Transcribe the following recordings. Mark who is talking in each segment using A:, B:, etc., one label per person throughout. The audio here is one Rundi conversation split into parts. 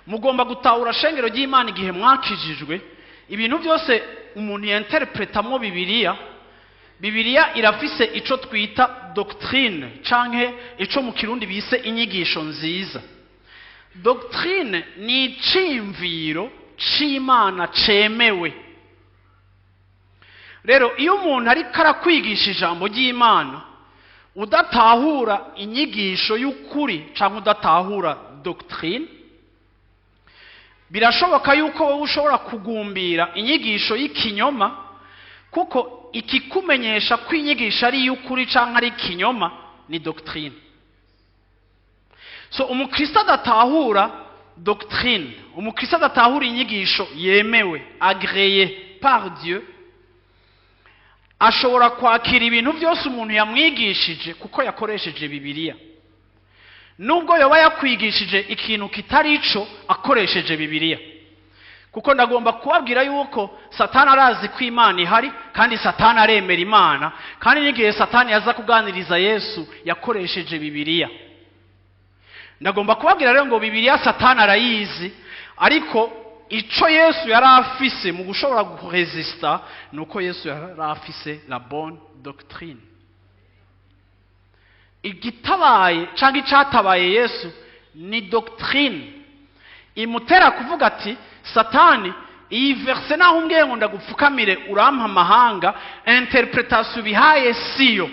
A: mugomba gutahura shengero ry'Imana igihe mwakijijwe ibintu byose umuntu yanterpretamo Bibiliya irafise ico twita doctrine canke ico mu kirundi bise inyigisho nziza. Doctrine ni iciyumviro c'Imana cemewe. Rero iyo umuntu ariko arakwigisha ijambo ry'Imana udatahura inyigisho y'ukuri canke udatahura doctrine, birashoboka yuko wowe ushobora kugumbira inyigisho y'ikinyoma, kuko ikikumenyesha ko inyigisho ari y'ukuri canke ari ikinyoma ni doctrine. So umukristo adatahura doctrine, umukristo adatahura inyigisho yemewe agréé par Dieu, ashobora kwakira ibintu byose umuntu yamwigishije kuko yakoresheje Bibiliya, nubwo yoba yakwigishije ikintu kitari ico akoresheje Bibiliya. Kuko ndagomba kubabwira yuko Satani arazi ko Imana ihari, kandi Satani aremera Imana, kandi n'igihe Satani yaza kuganiriza Yesu yakoresheje Bibiliya. Ndagomba kubabwira rero ngo Bibiliya Satani arayizi, ariko ico Yesu yari afise mu gushobora guresista nuko Yesu yari afise la bonne doctrine. Igitabaye canke icatabaye Yesu ni doctrine imutera kuvuga ati Satani iyi verse naho umbwiye ngo ndagupfukamire urampa amahanga, interpretation bihaye siyo,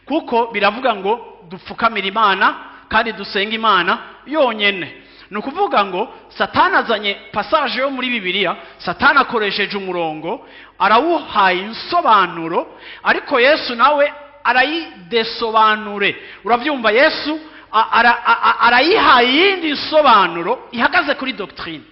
A: kuko biravuga ngo dupfukamire Imana kandi dusenga Imana yonyene. Nukuvuga ngo Satani azanye passage yo muri Bibiliya, Satani akoresheje umurongo arawuhaye insobanuro, ariko Yesu nawe arayidesobanure. Uravyumva, Yesu arayihaye yindi nsobanuro ihagaze kuri doctrine.